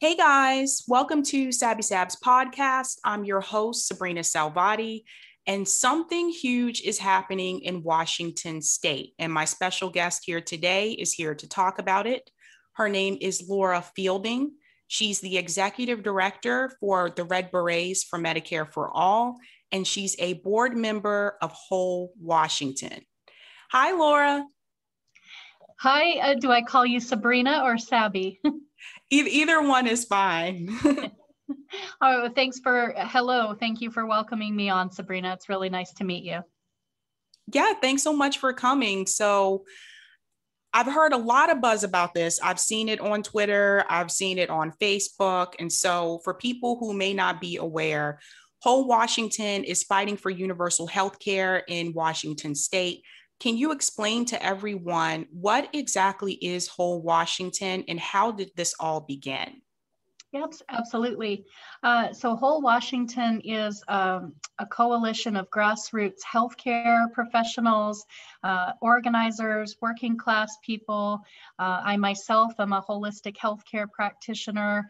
Hey guys, welcome to Sabby Sabs podcast. I'm your host, Sabrina Salvati, and something huge is happening in Washington State. And my special guest here today is here to talk about it. Her name is Laura Fielding. She's the executive director for the Red Berets for Medicare for All, and she's a board member of Whole Washington. Hi, Laura. Hi, do I call you Sabrina or Sabby? Either one is fine. Oh, hello. Thank you for welcoming me on, Sabrina. It's really nice to meet you. Yeah, thanks so much for coming. So I've heard a lot of buzz about this. I've seen it on Twitter, I've seen it on Facebook. And so for people who may not be aware, Whole Washington is fighting for universal health care in Washington State. Can you explain to everyone what exactly is Whole Washington and how did this all begin? Yes, absolutely. So Whole Washington is a coalition of grassroots healthcare professionals, organizers, working class people. I myself am a holistic healthcare practitioner.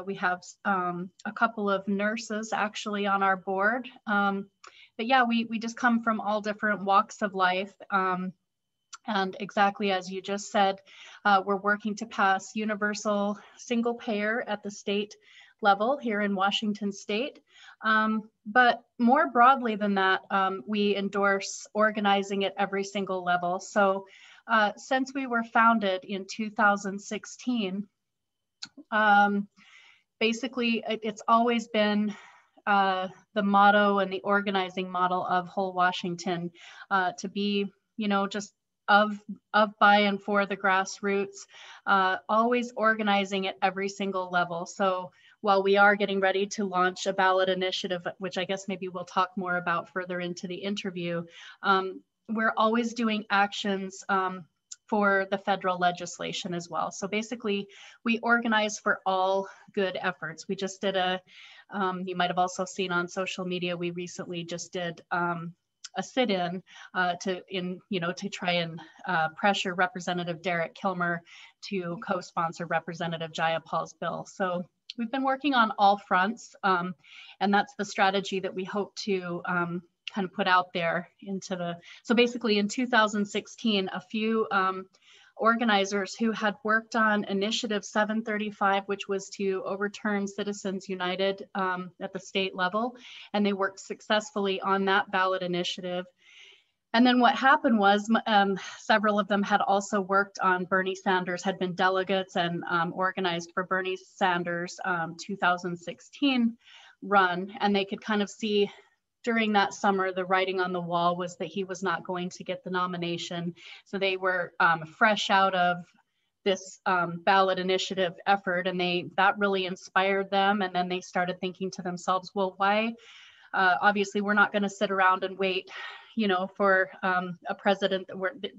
We have a couple of nurses actually on our board. But yeah, we just come from all different walks of life. And exactly as you just said, we're working to pass universal single payer at the state level here in Washington State. But more broadly than that, we endorse organizing at every single level. So since we were founded in 2016, basically it's always been the motto and the organizing model of Whole Washington to be, just of by and for the grassroots, always organizing at every single level. So while we are getting ready to launch a ballot initiative, which I guess maybe we'll talk more about further into the interview, we're always doing actions for the federal legislation as well. So basically, we organize for all good efforts. We just did you might have also seen on social media, we recently just did a sit-in to try and pressure Representative Derek Kilmer to co-sponsor Representative Jayapal's bill. So we've been working on all fronts, and that's the strategy that we hope to kind of put out there so basically in 2016, a few organizers who had worked on Initiative 735, which was to overturn Citizens United at the state level, and they worked successfully on that ballot initiative. And then what happened was several of them had also worked on Bernie Sanders, had been delegates and organized for Bernie Sanders 2016 run, and they could kind of see during that summer, the writing on the wall was that he was not going to get the nomination. So they were fresh out of this ballot initiative effort, and that really inspired them. And then they started thinking to themselves, well, why? Obviously, we're not going to sit around and wait, for a president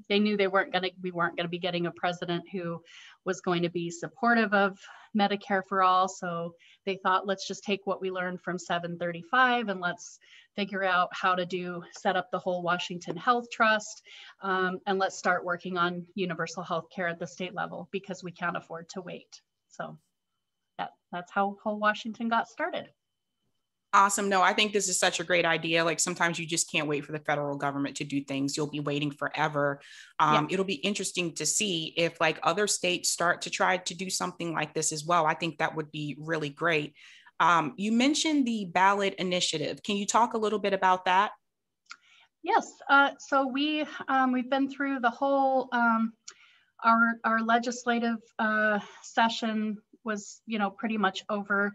they knew we weren't going to be getting a president who was going to be supportive of Medicare for all. So they thought, let's just take what we learned from 735 and let's figure out how to set up the Whole Washington Health Trust, and let's start working on universal health care at the state level because we can't afford to wait. So that's how Whole Washington got started. Awesome. No, I think this is such a great idea. Like sometimes you just can't wait for the federal government to do things. You'll be waiting forever. Yeah. It'll be interesting to see if like other states start to try to do something like this as well. I think that would be really great. You mentioned the ballot initiative. Can you talk a little bit about that? Yes. So we've been through the whole, our legislative session was, pretty much over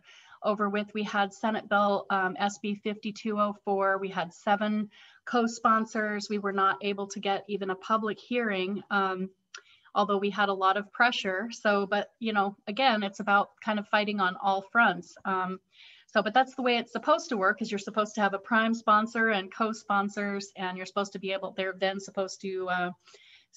with. We had Senate Bill SB 5204. We had 7 co-sponsors. We were not able to get even a public hearing, although we had a lot of pressure. So, but, again, it's about kind of fighting on all fronts. But that's the way it's supposed to work, is you're supposed to have a prime sponsor and co-sponsors, and you're supposed to be they're then supposed to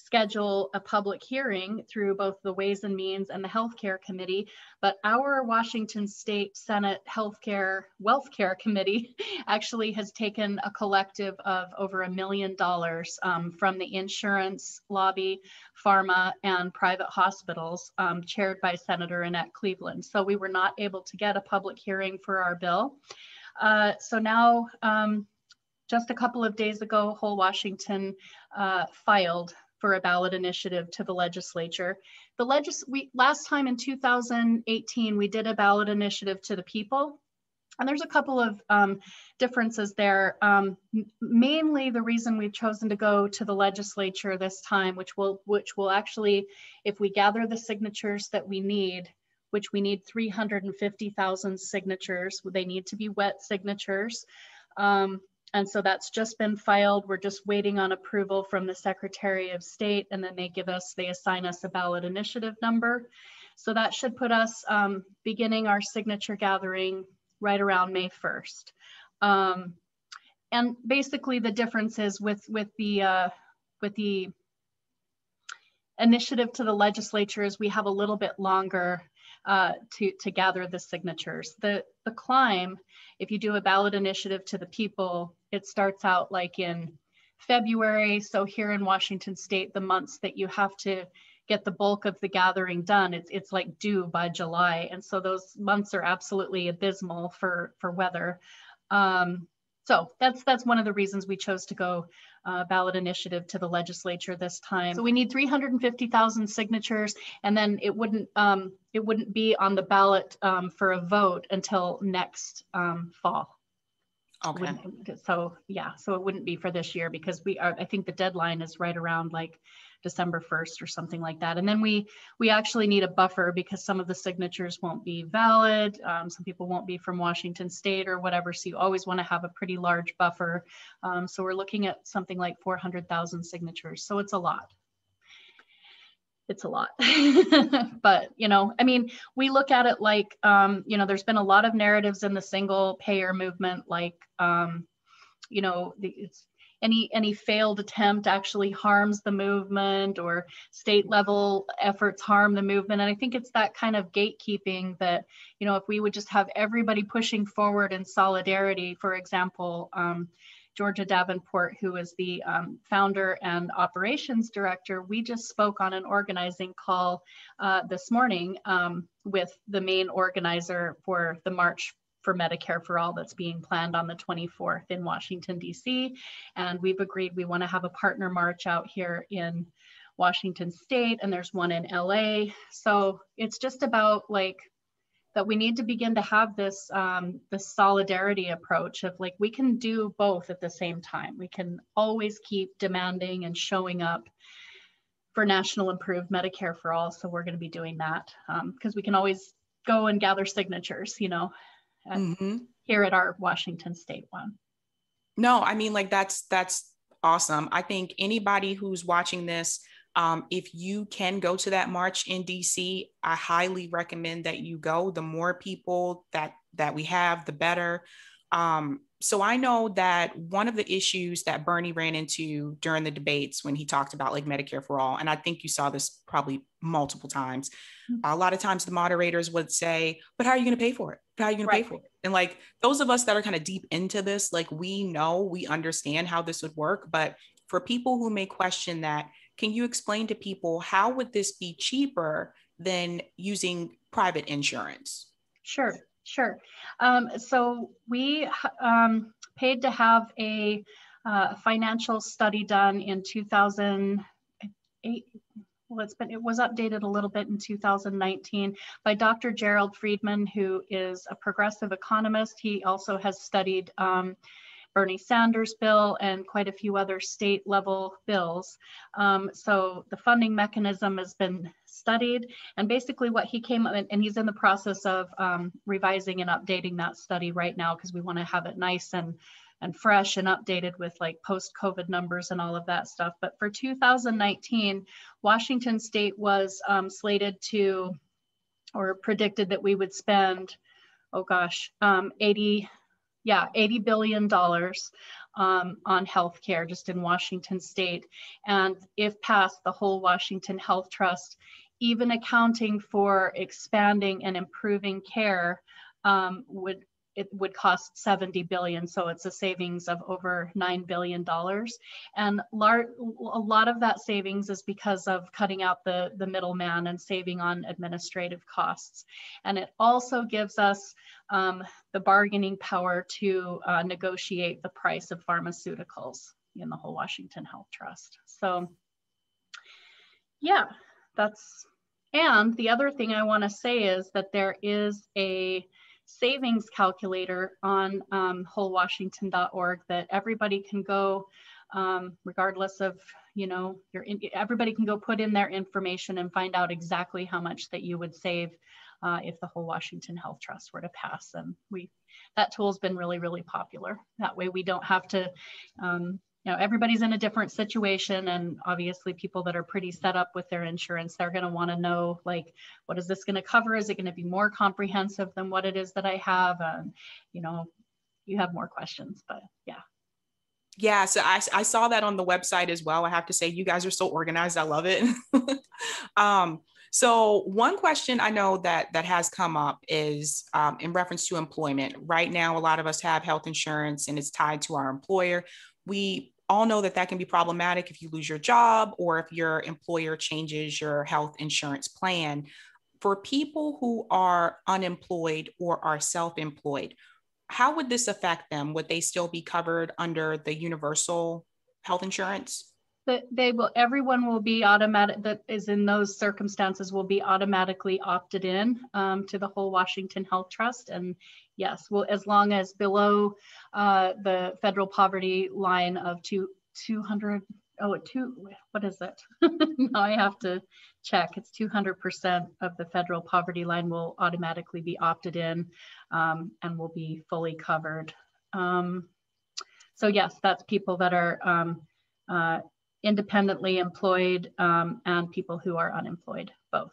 schedule a public hearing through both the Ways and Means and the Healthcare Committee, but our Washington State Senate Healthcare Wealth Care Committee actually has taken a collective of over $1 million from the insurance lobby, pharma, and private hospitals, chaired by Senator Annette Cleveland. So we were not able to get a public hearing for our bill. So now, just a couple of days ago, Whole Washington filed for a ballot initiative to the legislature. Last time in 2018, we did a ballot initiative to the people. And there's a couple of differences there. Mainly the reason we've chosen to go to the legislature this time, which will actually, if we gather the signatures that we need, which we need 350,000 signatures, they need to be wet signatures. And so that's just been filed. We're just waiting on approval from the Secretary of State, and then they assign us a ballot initiative number. So that should put us beginning our signature gathering right around May 1st. And basically the difference is with the initiative to the legislature is we have a little bit longer to gather the signatures. The climb, if you do a ballot initiative to the people, it starts out like in February. So here in Washington State, the months that you have to get the bulk of the gathering done, it's like due by July. And so those months are absolutely abysmal for weather. So that's one of the reasons we chose to go ballot initiative to the legislature this time. So we need 350,000 signatures, and then it wouldn't be on the ballot for a vote until next fall. Okay. So yeah, so it wouldn't be for this year because I think the deadline is right around like December 1st or something like that. And then we actually need a buffer because some of the signatures won't be valid. Some people won't be from Washington State or whatever. So you always want to have a pretty large buffer. So we're looking at something like 400,000 signatures. So it's a lot. It's a lot. But, I mean, we look at it like, there's been a lot of narratives in the single payer movement, like, any failed attempt actually harms the movement, or state level efforts harm the movement. And I think it's that kind of gatekeeping that, if we would just have everybody pushing forward in solidarity, for example, Georgia Davenport, who is the founder and operations director, we just spoke on an organizing call this morning with the main organizer for the March for Medicare for All that's being planned on the 24th in Washington, D.C. And we've agreed we want to have a partner march out here in Washington State, and there's one in LA. So it's just about like that we need to begin to have this solidarity approach of like, we can do both at the same time. We can always keep demanding and showing up for national improved Medicare for all. So we're going to be doing that because we can always go and gather signatures, here at our Washington State one. No, I mean, like that's awesome. I think anybody who's watching this, if you can go to that march in DC, I highly recommend that you go. The more people that we have, the better. So I know that one of the issues that Bernie ran into during the debates when he talked about like Medicare for all, and I think you saw this probably multiple times, a lot of times the moderators would say, but how are you going to pay for it? How are you going to pay for it? And like those of us that are kind of deep into this, like we understand how this would work. But for people who may question that, can you explain to people how would this be cheaper than using private insurance? Sure. So we paid to have a financial study done in 2008. Well, it was updated a little bit in 2019 by Dr. Gerald Friedman, who is a progressive economist. He also has studied Bernie Sanders' bill and quite a few other state level bills. So the funding mechanism has been studied, and basically what he came up, and he's in the process of revising and updating that study right now because we want to have it nice and fresh and updated with like post-COVID numbers and all of that stuff. But for 2019, Washington State was slated to, or predicted that we would spend, $80 billion on healthcare just in Washington state. And if passed, the whole Washington Health Trust, even accounting for expanding and improving care, would cost 70 billion. So it's a savings of over $9 billion. And a lot of that savings is because of cutting out the middleman and saving on administrative costs. And it also gives us the bargaining power to negotiate the price of pharmaceuticals in the whole Washington Health Trust. So yeah, and the other thing I want to say is that there is a savings calculator on wholewashington.org that everybody can go, regardless of, everybody can go put in their information and find out exactly how much that you would save if the whole Washington Health Trust were to pass. And that tool's been really, really popular. That way we don't have to, everybody's in a different situation, and obviously people that are pretty set up with their insurance, they're going to want to know, like, what is this going to cover? Is it going to be more comprehensive than what it is that I have? You have more questions, but yeah. Yeah, so I saw that on the website as well. I have to say, you guys are so organized. I love it. So one question I know that has come up is in reference to employment. Right now, a lot of us have health insurance and it's tied to our employer. We all know that can be problematic if you lose your job or if your employer changes your health insurance plan. For people who are unemployed or are self-employed, how would this affect them? Would they still be covered under the universal health insurance? Everyone will be automatic, that is in those circumstances, will be automatically opted in to the whole Washington Health Trust. And yes, well, as long as below the federal poverty line of 200, what is it? Now I have to check. It's 200% of the federal poverty line will automatically be opted in and will be fully covered. So yes, that's people that are independently employed and people who are unemployed, both.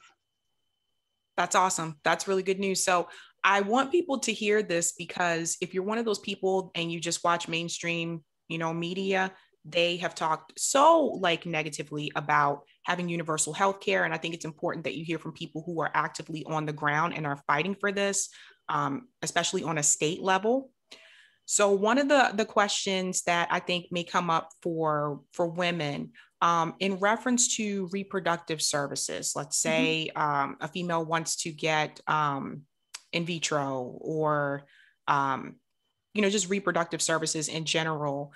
That's awesome. That's really good news. So I want people to hear this, because if you're one of those people and you just watch mainstream, media, they have talked so negatively about having universal health care. And I think it's important that you hear from people who are actively on the ground and are fighting for this, especially on a state level. So one of the questions that I think may come up for women in reference to reproductive services, let's say a female wants to get in vitro or, just reproductive services in general,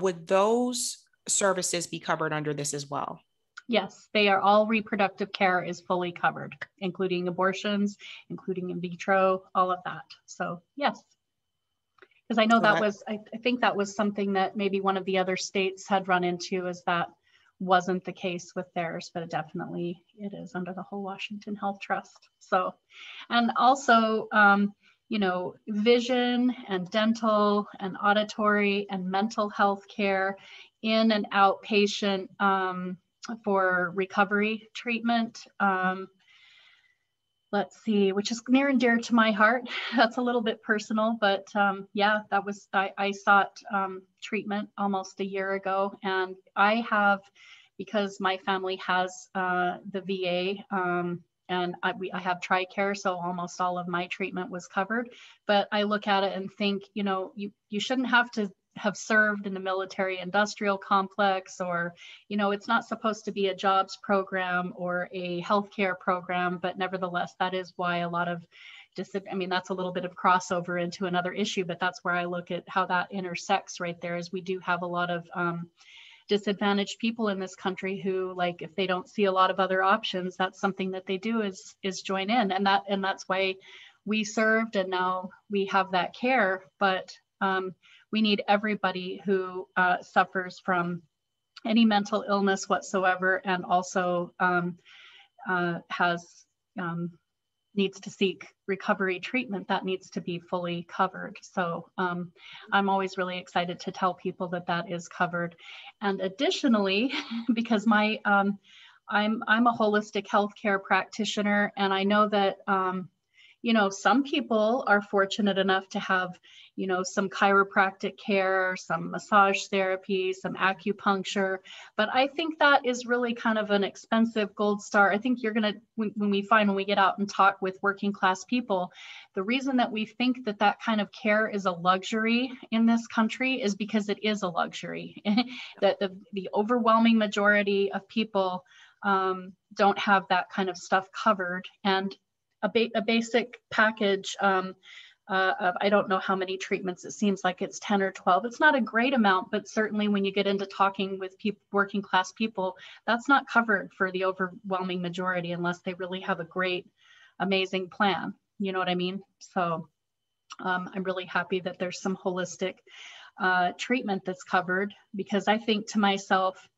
would those services be covered under this as well? Yes, they are. All reproductive care is fully covered, including abortions, including in vitro, all of that. So yes. Because I know I think that was something that maybe one of the other states had run into, is that wasn't the case with theirs, but definitely it is under the whole Washington Health Trust. So, and also, vision and dental and auditory and mental health care in and outpatient for recovery treatment. Let's see, which is near and dear to my heart. That's a little bit personal, but yeah, I sought treatment almost a year ago, and I have, because my family has the VA, and I have TRICARE, so almost all of my treatment was covered. But I look at it and think, you shouldn't have to have served in the military industrial complex, or, it's not supposed to be a jobs program or a healthcare program, but nevertheless, that is why a lot of that's a little bit of crossover into another issue, but that's where I look at how that intersects right there, is we do have a lot of disadvantaged people in this country who, if they don't see a lot of other options, that's something that they do is join in, and that's why we served, and now we have that care. But we need everybody who suffers from any mental illness whatsoever, and also needs to seek recovery treatment, that needs to be fully covered. So I'm always really excited to tell people that is covered. And additionally, because I'm a holistic healthcare practitioner, and I know that you know, some people are fortunate enough to have, you know, some chiropractic care, some massage therapy, some acupuncture. But I think that is really kind of an expensive gold star. I think you're going to, when we get out and talk with working class people, the reason that we think that that kind of care is a luxury in this country is because it is a luxury. That the overwhelming majority of people don't have that kind of stuff covered. And a basic package of, I don't know how many treatments, it seems like it's 10 or 12. It's not a great amount, but certainly when you get into talking with people, working class people, that's not covered for the overwhelming majority unless they really have a great, amazing plan. You know what I mean? So I'm really happy that there's some holistic treatment that's covered, because I think to myself,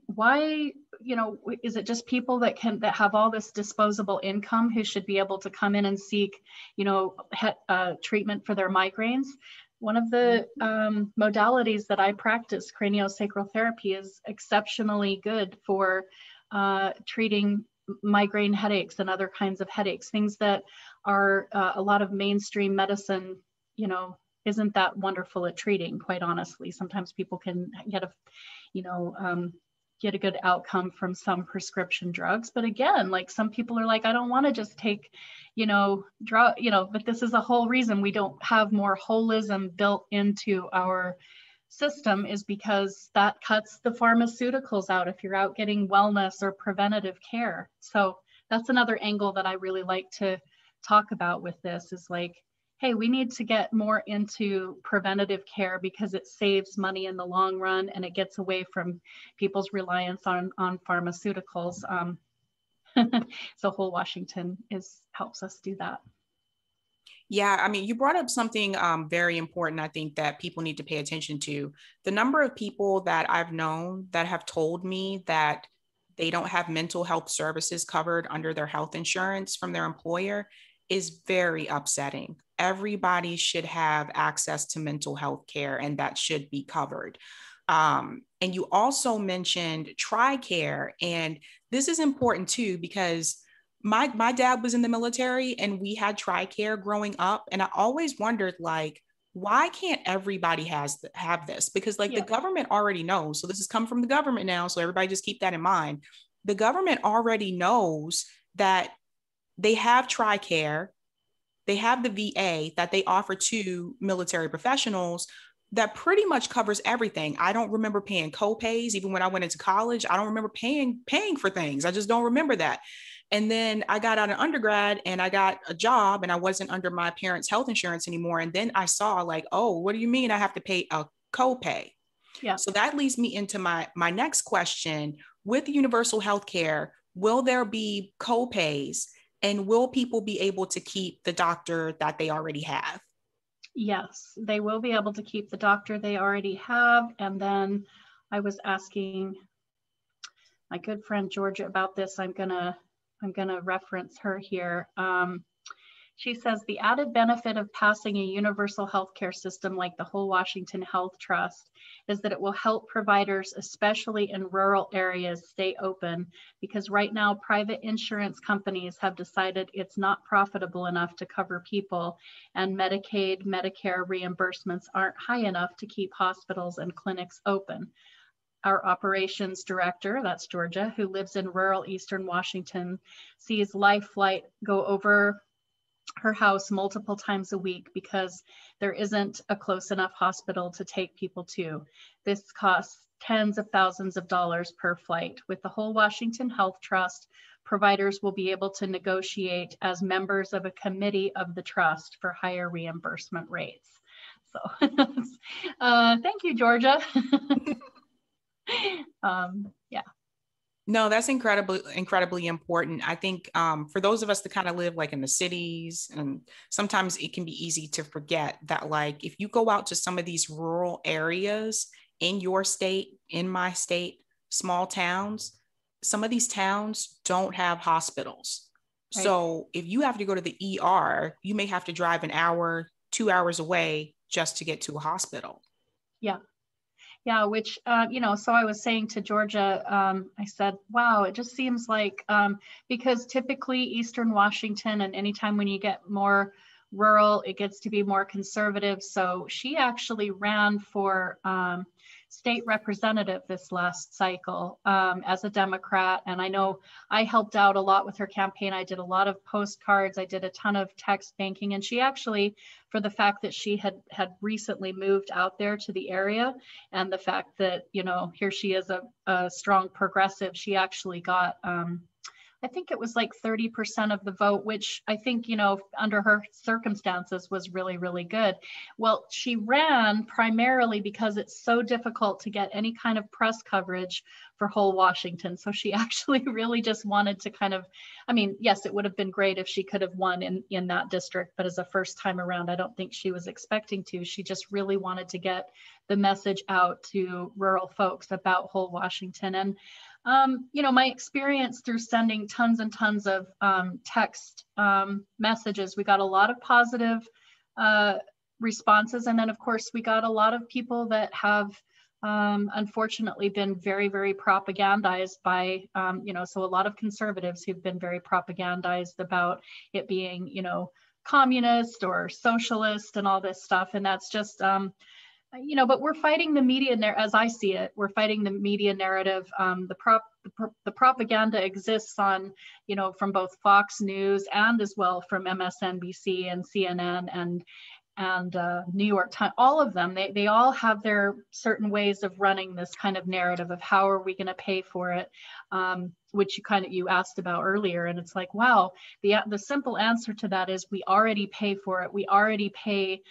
why, you know, is it just people that have all this disposable income who should be able to come in and seek, you know, treatment for their migraines? One of the modalities that I practice, craniosacral therapy, is exceptionally good for treating migraine headaches and other kinds of headaches, things that are a lot of mainstream medicine, you know, isn't that wonderful at treating, quite honestly. Sometimes people can get get a good outcome from some prescription drugs. But again, like some people are like, I don't want to just take, you know, drug, you know, but this is a whole reason we don't have more holism built into our system, is because that cuts the pharmaceuticals out if you're out getting wellness or preventative care. So that's another angle that I really like to talk about with this, is like, hey, we need to get more into preventative care because it saves money in the long run and it gets away from people's reliance on pharmaceuticals. So Whole Washington helps us do that. Yeah, I mean, you brought up something very important, I think, that people need to pay attention to. The number of people that I've known that have told me that they don't have mental health services covered under their health insurance from their employer is very upsetting. Everybody should have access to mental health care, and that should be covered. And you also mentioned TRICARE, and this is important too, because my dad was in the military and we had TRICARE growing up, and I always wondered, like, why can't everybody have this? Because like the government already knows. So this has come from the government now, so everybody just keep that in mind. The government already knows that they have TRICARE, they have the VA that they offer to military professionals that pretty much covers everything. I don't remember paying co-pays even when I went into college. I don't remember paying for things. I just don't remember that. And then I got out of undergrad and I got a job and I wasn't under my parents' health insurance anymore. And then I saw like, oh, what do you mean I have to pay a co-pay? Yeah. So that leads me into my next question. With universal health care, will there be co-pays? And will people be able to keep the doctor that they already have? Yes, they will be able to keep the doctor they already have. And then I was asking my good friend Georgia about this. I'm gonna reference her here. She says the added benefit of passing a universal healthcare system like the Whole Washington Health Trust is that it will help providers, especially in rural areas, stay open, because right now private insurance companies have decided it's not profitable enough to cover people, and Medicaid, Medicare reimbursements aren't high enough to keep hospitals and clinics open. Our operations director, that's Georgia, who lives in rural Eastern Washington, sees Life Flight go over her house multiple times a week because there isn't a close enough hospital to take people to. This costs tens of thousands of dollars per flight. With the Whole Washington Health Trust, providers will be able to negotiate as members of a committee of the trust for higher reimbursement rates. So thank you, Georgia. Yeah. No, that's incredibly important. I think for those of us that kind of live like in the cities, and sometimes it can be easy to forget that, like, if you go out to some of these rural areas in your state, in my state, small towns, some of these towns don't have hospitals. Right. So if you have to go to the ER, you may have to drive an hour, 2 hours away just to get to a hospital. Yeah. Yeah, which, you know, so I was saying to Georgia, I said, wow, it just seems like, because typically Eastern Washington, and anytime when you get more rural, it gets to be more conservative. So she actually ran for state representative this last cycle as a Democrat. And I know I helped out a lot with her campaign. I did a lot of postcards. I did a ton of text banking. And she actually, for the fact that she had recently moved out there to the area, and the fact that, you know, here she is a strong progressive, she actually got, I think it was like 30% of the vote, which I think, you know, under her circumstances was really, really good. Well, she ran primarily because it's so difficult to get any kind of press coverage for whole Washington. So she actually really just wanted to kind of, I mean, yes, it would have been great if she could have won in that district, but as a first time around, I don't think she was expecting to. She just really wanted to get the message out to rural folks about whole Washington. And you know, my experience through sending tons and tons of text messages, we got a lot of positive responses. And then of course, we got a lot of people that have unfortunately been very, very propagandized by, you know, so a lot of conservatives who've been very propagandized about it being, you know, communist or socialist and all this stuff. And that's just, you know, but we're fighting the media, as I see it, we're fighting the media narrative. The propaganda exists on, you know, from both Fox News and as well from MSNBC and CNN and New York Times, all of them, they all have their certain ways of running this kind of narrative of how are we going to pay for it, which you asked about earlier. And it's like, wow, the simple answer to that is we already pay for it. We already pay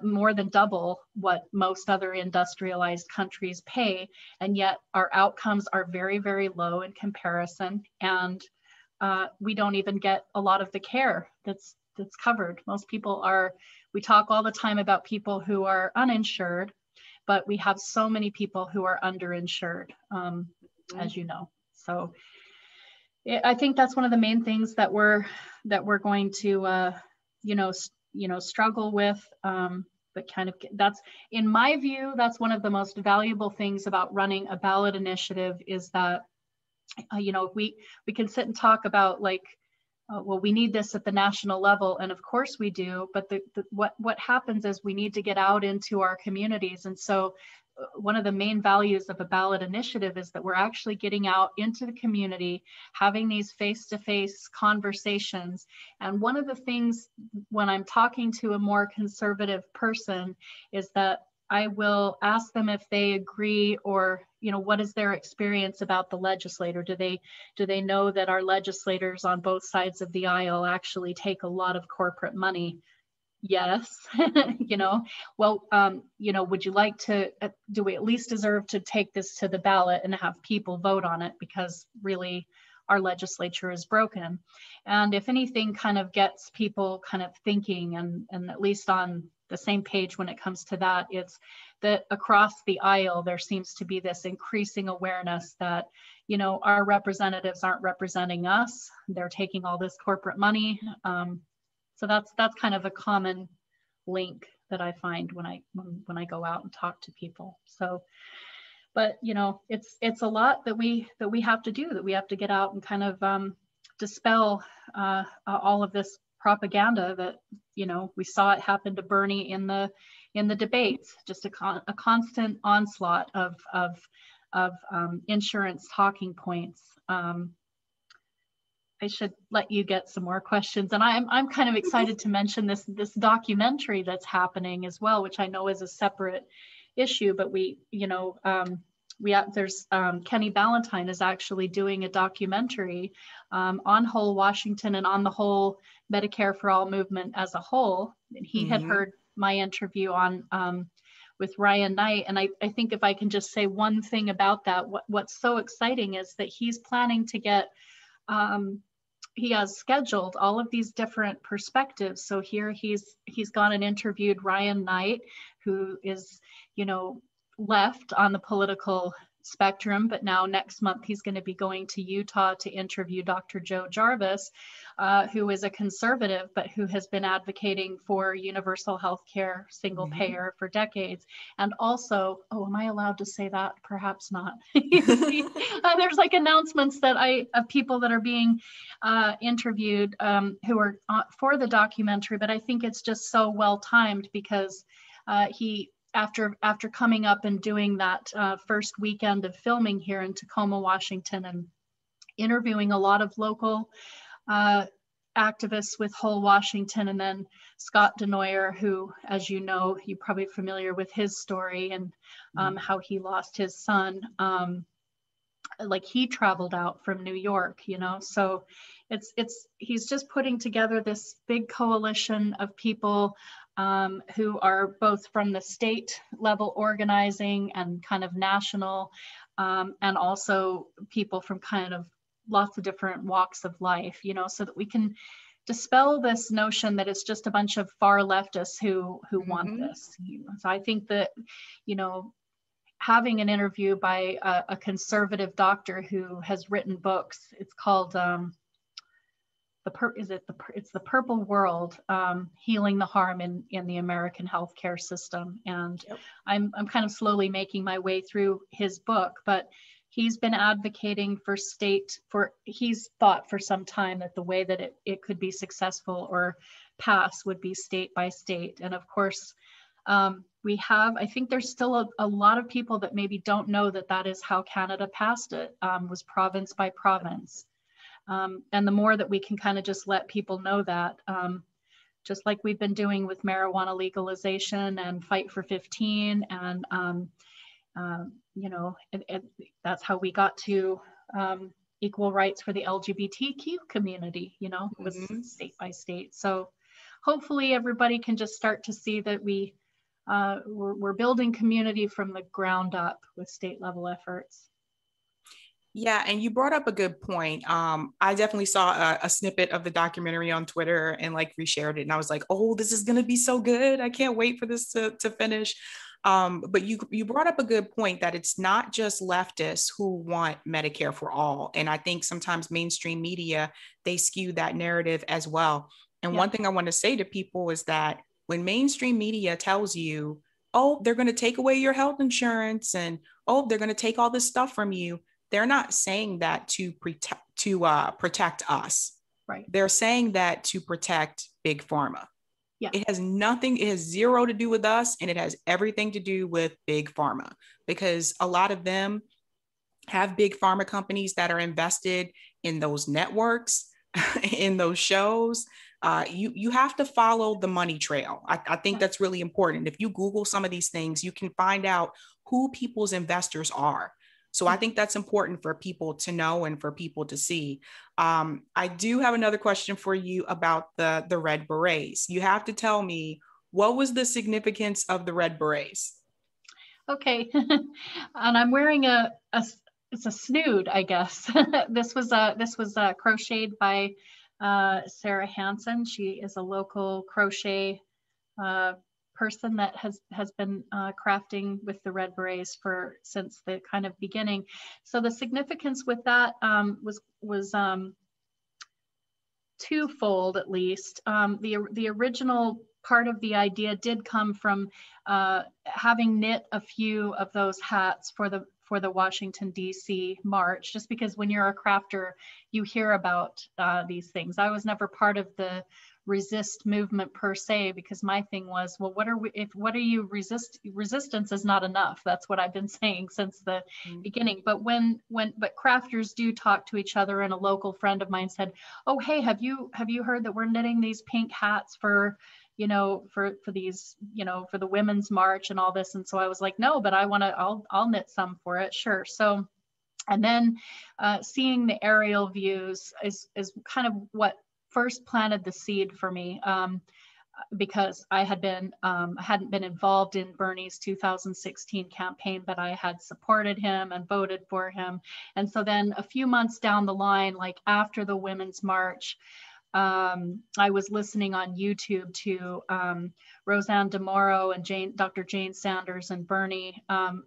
more than double what most other industrialized countries pay. And yet our outcomes are very, very low in comparison. And we don't even get a lot of the care that's covered. Most people are, we talk all the time about people who are uninsured, but we have so many people who are underinsured, as you know. So I think that's one of the main things that we're going to, struggle with. But kind of, that's, in my view, that's one of the most valuable things about running a ballot initiative is that, we can sit and talk about like, well, we need this at the national level, and of course we do, but what happens is we need to get out into our communities. And so one of the main values of a ballot initiative is that we're actually getting out into the community, having these face-to-face conversations. And one of the things when I'm talking to a more conservative person is that I will ask them if they agree, or, what is their experience about the legislator? Do they know that our legislators on both sides of the aisle actually take a lot of corporate money? Yes. Well, would you like to, do we at least deserve to take this to the ballot and have people vote on it? Because really our legislature is broken. And if anything kind of gets people kind of thinking and at least on the same page when it comes to that, it's that across the aisle, there seems to be this increasing awareness that, our representatives aren't representing us. They're taking all this corporate money. So that's kind of a common link that I find when I go out and talk to people. So, but it's a lot that we have to do, that we have to get out and kind of dispel all of this propaganda that we saw it happen to Bernie in the debates. Just a constant onslaught of insurance talking points. I should let you get some more questions, and I'm kind of excited to mention this documentary that's happening as well, which I know is a separate issue. But there's Kenny Ballantyne is actually doing a documentary on whole Washington and on the whole Medicare for All movement as a whole. And he had heard my interview on with Ryan Knight, and I think if I can just say one thing about that, what's so exciting is that he's planning to get. He has scheduled all of these different perspectives. So here he's gone and interviewed Ryan Knight, who is, left on the political spectrum, but now next month he's going to be going to Utah to interview Dr. Joe Jarvis, who is a conservative, but who has been advocating for universal health care, single payer for decades. And also, oh, am I allowed to say that? Perhaps not. There's like announcements that of people that are being interviewed who are for the documentary, but I think it's just so well timed because he, after coming up and doing that first weekend of filming here in Tacoma, Washington, and interviewing a lot of local activists with Whole Washington, and then Scott Denoyer, who, as you know, you're probably familiar with his story and how he lost his son. Like he traveled out from New York, you know, so he's just putting together this big coalition of people who are both from the state level organizing and kind of national, and also people from kind of lots of different walks of life, you know, so that we can dispel this notion that it's just a bunch of far leftists who want this. So I think that, you know, having an interview by a conservative doctor who has written books, it's called it's the Purple World, Healing the Harm in the American Healthcare System. And I'm kind of slowly making my way through his book, but he's been advocating for he's thought for some time that the way that it could be successful or pass would be state by state. And of course, I think there's still a lot of people that maybe don't know that is how Canada passed it, was province by province. And the more that we can kind of just let people know that, just like we've been doing with marijuana legalization and Fight for 15, and you know, that's how we got to equal rights for the LGBTQ community, you know, was state by state. So hopefully everybody can just start to see that we're building community from the ground up with state level efforts. Yeah, and you brought up a good point. I definitely saw a snippet of the documentary on Twitter and like reshared it, and I was like, "Oh, this is gonna be so good! I can't wait for this to finish." But you brought up a good point that it's not just leftists who want Medicare for all, and I think sometimes mainstream media, they skew that narrative as well. And one thing I want to say to people is that when mainstream media tells you, "Oh, they're going to take away your health insurance," and "Oh, they're going to take all this stuff from you," they're not saying that to protect us. Right. They're saying that to protect big pharma. Yeah. It has zero to do with us, and it has everything to do with big pharma, because a lot of them have big pharma companies that are invested in those networks, in those shows. You have to follow the money trail. I think that's really important. If you Google some of these things, you can find out who people's investors are. So I think that's important for people to know and for people to see. I do have another question for you about the red berets. You have to tell me, what was the significance of the red berets? Okay, and I'm wearing it's a snood, I guess. This was crocheted by Sarah Hansen. She is a local crochet person that has been crafting with the red berets since the kind of beginning. So the significance with that was twofold, at least. The original part of the idea did come from having knit a few of those hats for the Washington, D.C. march, just because when you're a crafter, you hear about these things. I was never part of the resist movement per se, because my thing was, well, resistance is not enough. That's what I've been saying since the beginning. But but crafters do talk to each other, and a local friend of mine said, "Oh, hey, have you heard that we're knitting these pink hats for these, for the women's march and all this?" And so I was like, "No, but I'll knit some for it." Sure. So, and then seeing the aerial views is kind of what first planted the seed for me, because I hadn't been involved in Bernie's 2016 campaign, but I had supported him and voted for him. And so then a few months down the line, like after the Women's March, I was listening on YouTube to Roseanne DeMoro and Dr. Jane Sanders and Bernie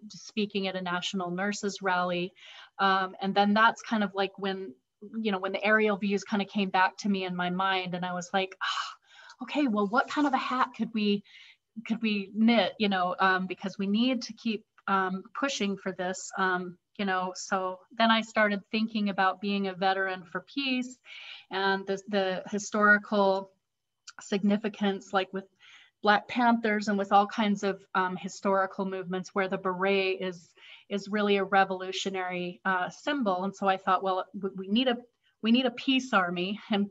speaking at a national nurses rally. And then that's kind of like when the aerial views kind of came back to me in my mind, and I was like, okay, well, what kind of a hat could we knit, because we need to keep pushing for this, so then I started thinking about being a veteran for peace and the historical significance, like with Black Panthers and with all kinds of historical movements where the beret is really a revolutionary symbol. And so I thought, well, we need a peace army, and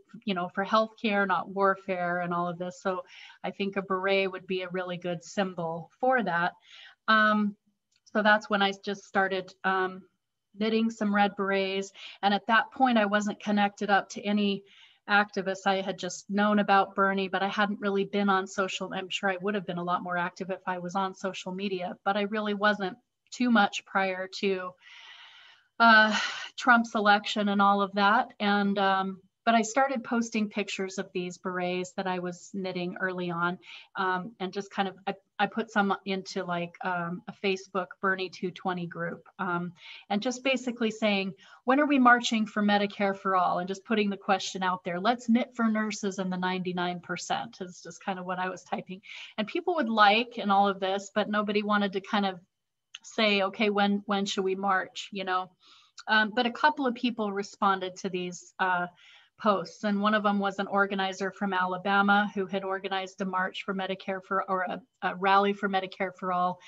for healthcare, not warfare, and all of this. So I think a beret would be a really good symbol for that. So that's when I just started knitting some red berets. And at that point, I wasn't connected up to any activists. I had just known about Bernie, but I hadn't really been on social. I'm sure I would have been a lot more active if I was on social media, but I really wasn't too much prior to Trump's election and all of that. And but I started posting pictures of these berets that I was knitting early on, and just kind of I put some into like a Facebook Bernie 220 group, and just basically saying, when are we marching for Medicare for all? And just putting the question out there. Let's knit for nurses and the 99% is just kind of what I was typing. And people would like and all of this, but nobody wanted to kind of say, okay, when should we march? But a couple of people responded to these posts, and one of them was an organizer from Alabama who had organized a march for Medicare or a rally for Medicare for all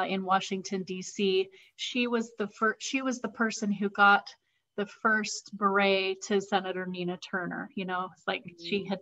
in Washington, D.C. She was the person who got the first beret to Senator Nina Turner. It's like she had,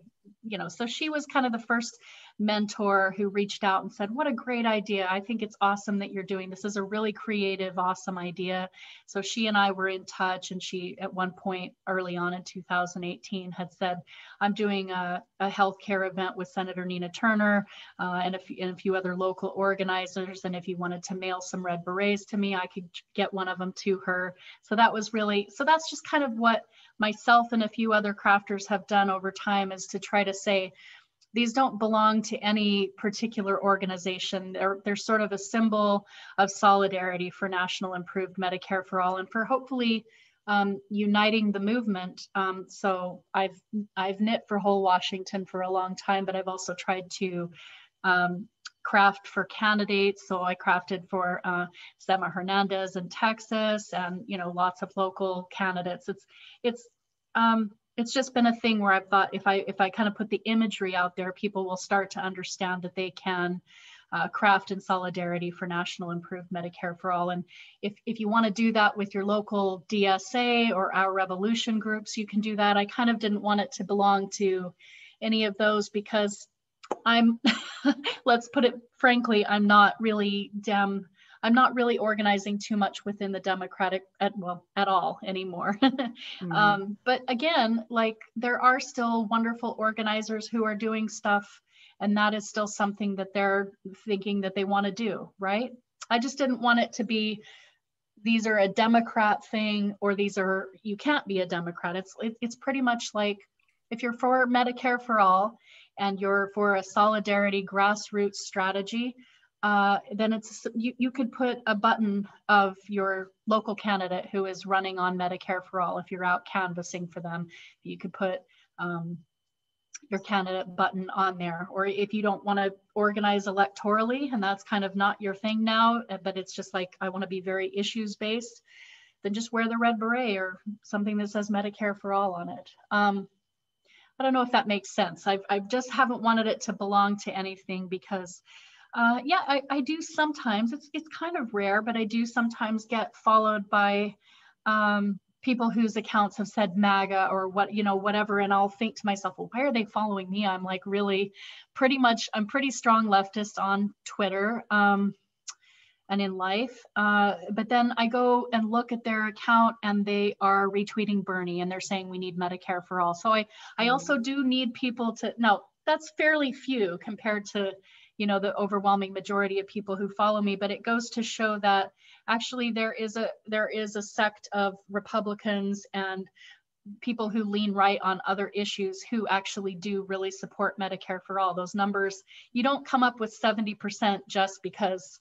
so she was kind of the first mentor who reached out and said, what a great idea. I think it's awesome that you're doing this. This is a really creative, awesome idea. So she and I were in touch, and she at one point early on in 2018 had said, I'm doing a healthcare event with Senator Nina Turner and a few other local organizers. And if you wanted to mail some red berets to me, I could get one of them to her. So that's just kind of what myself and a few other crafters have done over time, is to try to say, these don't belong to any particular organization. They're sort of a symbol of solidarity for National Improved Medicare for All, and for hopefully uniting the movement. So I've knit for whole Washington for a long time, but I've also tried to craft for candidates. So I crafted for Sema Hernandez in Texas, and lots of local candidates. It's just been a thing where I've thought if I kind of put the imagery out there, people will start to understand that they can craft in solidarity for National Improved Medicare for All. And if you want to do that with your local DSA or Our Revolution groups, you can do that. I kind of didn't want it to belong to any of those, because let's put it frankly, I'm not really organizing too much within the Democratic at all anymore. Mm-hmm. But again, like, there are still wonderful organizers who are doing stuff, and that is still something that they're thinking that they want to do, right? I just didn't want it to be, these are a Democrat thing, or you can't be a Democrat. It's pretty much like, if you're for Medicare for all and you're for a solidarity grassroots strategy, then you could put a button of your local candidate who is running on Medicare for all. If you're out canvassing for them, you could put your candidate button on there. Or if you don't want to organize electorally, and that's kind of not your thing now, but it's just like, I want to be very issues based, then just wear the red beret or something that says Medicare for all on it. I don't know if that makes sense. I just haven't wanted it to belong to anything, because I do sometimes, it's kind of rare, but I do sometimes get followed by people whose accounts have said MAGA or whatever. And I'll think to myself, well, why are they following me? I'm like, I'm pretty strong leftist on Twitter and in life. But then I go and look at their account, and they are retweeting Bernie, and they're saying we need Medicare for all. So I also do need people to, now that's fairly few compared to the overwhelming majority of people who follow me, but it goes to show that actually there is a sect of Republicans and people who lean right on other issues who actually do really support Medicare for all. Those numbers, you don't come up with 70% just because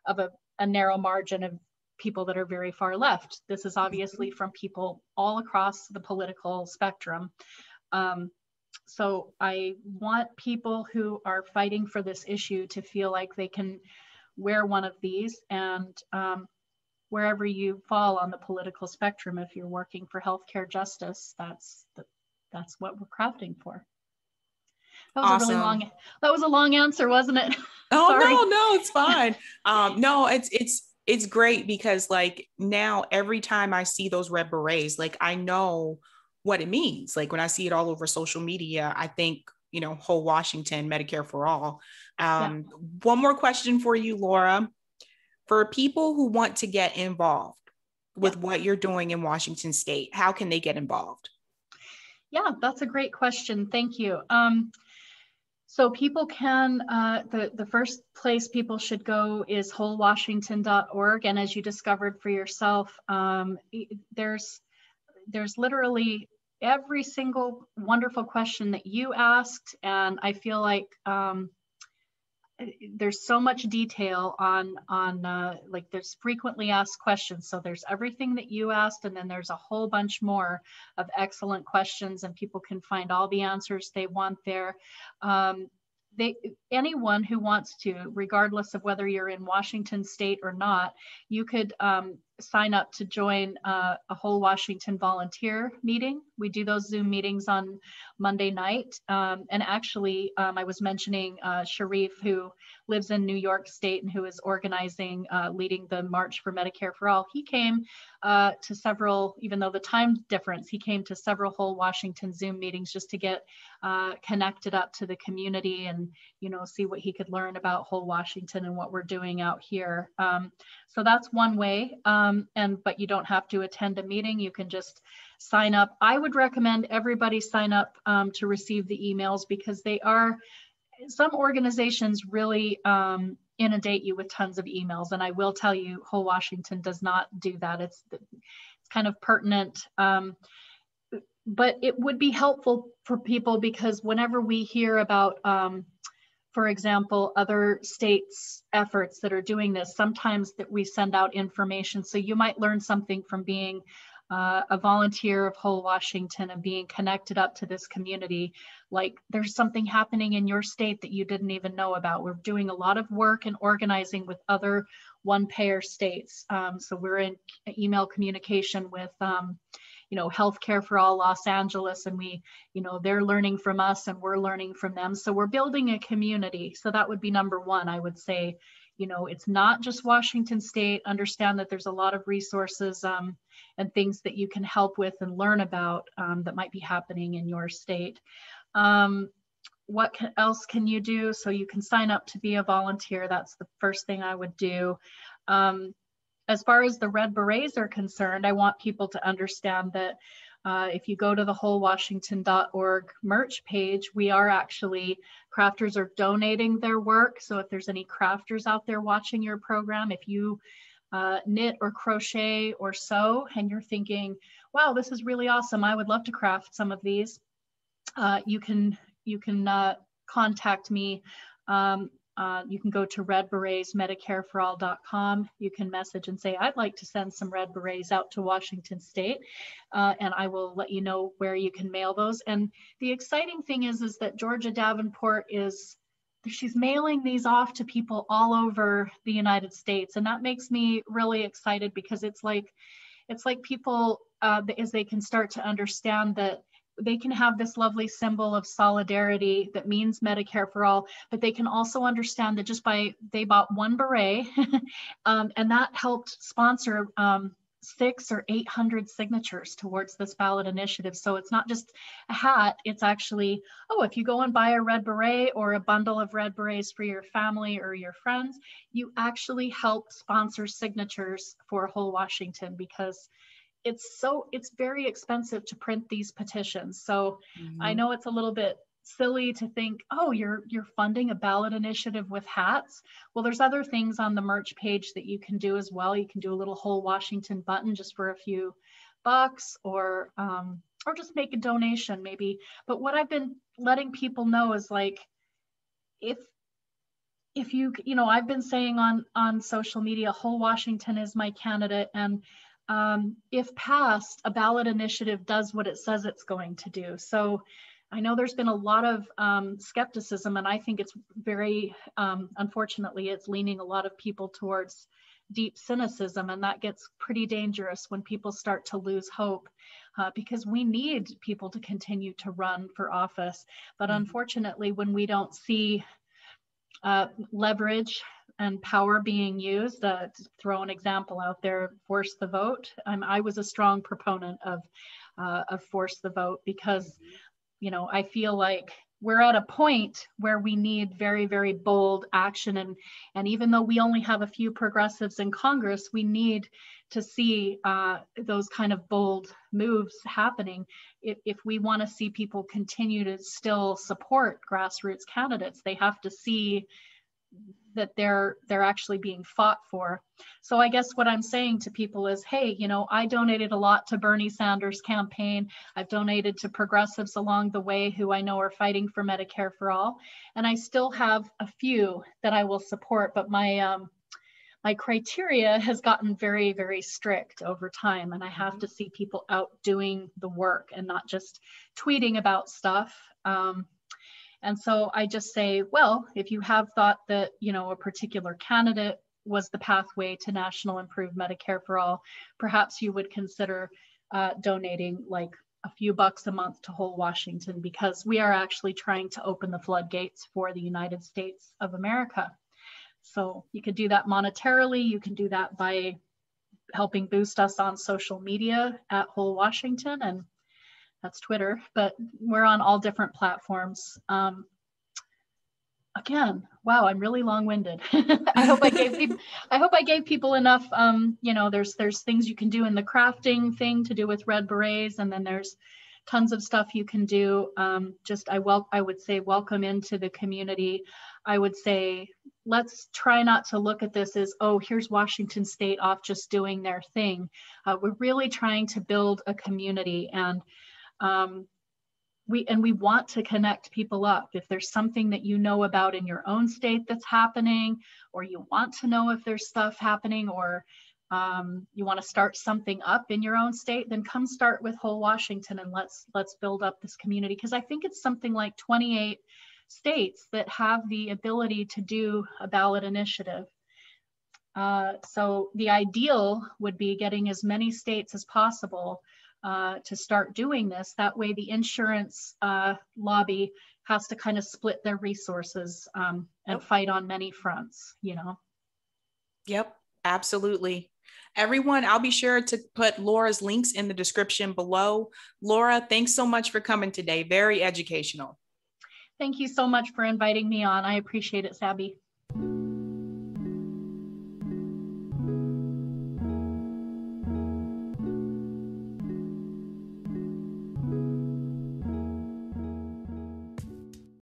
of a narrow margin of people that are very far left. This is obviously from people all across the political spectrum. So I want people who are fighting for this issue to feel like they can wear one of these, and wherever you fall on the political spectrum, if you're working for healthcare justice, that's what we're crafting for. That was awesome. a really long, that was a long answer, wasn't it? Oh, Sorry. no, it's fine. No, it's great because like now every time I see those red berets, like I know what it means. Like when I see it all over social media, I think, whole Washington, Medicare for all. Yeah. One more question for you, Laura. For people who want to get involved with what you're doing in Washington State, how can they get involved? Yeah, that's a great question. Thank you. So people can, the first place people should go is wholewashington.org. And as you discovered for yourself, there's literally every single wonderful question that you asked. And I feel like there's so much detail on like there's frequently asked questions. So there's everything that you asked, and then there's a whole bunch more of excellent questions, and people can find all the answers they want there. Anyone who wants to, regardless of whether you're in Washington State or not, you could sign up to join a whole Washington volunteer meeting. We do those Zoom meetings on Monday night. And actually, I was mentioning Sharif, who lives in New York State and who is organizing, leading the March for Medicare for All. He came to several, even though the time difference, he came to several whole Washington Zoom meetings just to get connected up to the community and, see what he could learn about whole Washington and what we're doing out here. So that's one way. But you don't have to attend a meeting. You can just sign up. I would recommend everybody sign up to receive the emails, because some organizations really inundate you with tons of emails. And I will tell you, whole Washington does not do that. It's kind of pertinent. But it would be helpful for people, because whenever we hear about, for example, other states' efforts that are doing this, sometimes that we send out information. So you might learn something from being a volunteer of whole Washington and being connected up to this community. Like there's something happening in your state that you didn't even know about. We're doing a lot of work and organizing with other one-payer states. So we're in email communication with Healthcare for All Los Angeles, and they're learning from us and we're learning from them. So we're building a community. So that would be number one. I would say, it's not just Washington State. Understand that there's a lot of resources and things that you can help with and learn about that might be happening in your state. What else can you do? So you can sign up to be a volunteer. That's the first thing I would do. As far as the Red Berets are concerned, I want people to understand that if you go to the wholewashington.org merch page, crafters are donating their work. So if there's any crafters out there watching your program, if you knit or crochet or sew and you're thinking, wow, this is really awesome, I would love to craft some of these, you can contact me. You can go to redberetsmedicareforall.com. You can message and say, I'd like to send some red berets out to Washington State, and I will let you know where you can mail those. And the exciting thing is that Georgia Davenport she's mailing these off to people all over the United States. And that makes me really excited, because it's like people, as they can start to understand that they can have this lovely symbol of solidarity that means Medicare for all, but they can also understand that they bought one beret and that helped sponsor 600 or 800 signatures towards this ballot initiative. So it's not just a hat, it's actually, if you go and buy a red beret or a bundle of red berets for your family or your friends, you actually help sponsor signatures for whole Washington, because it's very expensive to print these petitions. So I know it's a little bit silly to think, you're funding a ballot initiative with hats. Well, there's other things on the merch page that you can do as well. You can do a little whole Washington button just for a few bucks, or or just make a donation maybe. But what I've been letting people know is like, if you know, I've been saying on social media, whole Washington is my candidate, and if passed, a ballot initiative does what it says it's going to do. So I know there's been a lot of skepticism, and I think it's very, unfortunately, it's leaning a lot of people towards deep cynicism, and that gets pretty dangerous when people start to lose hope, because we need people to continue to run for office. But unfortunately, when we don't see leverage and power being used, to throw an example out there, force the vote. I was a strong proponent of force the vote, because, you know, I feel like we're at a point where we need very, very bold action. And even though we only have a few progressives in Congress, we need to see those kind of bold moves happening. If we want to see people continue to still support grassroots candidates, they have to see that they're actually being fought for. So I guess what I'm saying to people is, hey, you know, I donated a lot to Bernie Sanders' campaign. I've donated to progressives along the way who I know are fighting for Medicare for all. And I still have a few that I will support, but my criteria has gotten very, very strict over time. And I have to see people out doing the work and not just tweeting about stuff. And so I just say, well, if you have thought that, you know, a particular candidate was the pathway to national improved Medicare for all, perhaps you would consider donating like a few bucks a month to whole Washington, because we are actually trying to open the floodgates for the United States of America. So you could do that monetarily. You can do that by helping boost us on social media at whole Washington, and that's Twitter, but we're on all different platforms. Again, wow, I'm really long-winded. I hope I gave people enough. You know, there's things you can do in the crafting thing to do with red berets, and then there's tons of stuff you can do. I would say welcome into the community. I would say let's try not to look at this as, oh, here's Washington State off just doing their thing. We're really trying to build a community, and we want to connect people up. If there's something that you know about in your own state that's happening, or you want to know if there's stuff happening, or you want to start something up in your own state, then come start with whole Washington, and let's build up this community. Because I think it's something like 28 states that have the ability to do a ballot initiative. So the ideal would be getting as many states as possible to start doing this. That way the insurance lobby has to kind of split their resources and fight on many fronts, you know? Yep, absolutely. Everyone, I'll be sure to put Laura's links in the description below. Laura, thanks so much for coming today. Very educational. Thank you so much for inviting me on. I appreciate it, Sabby.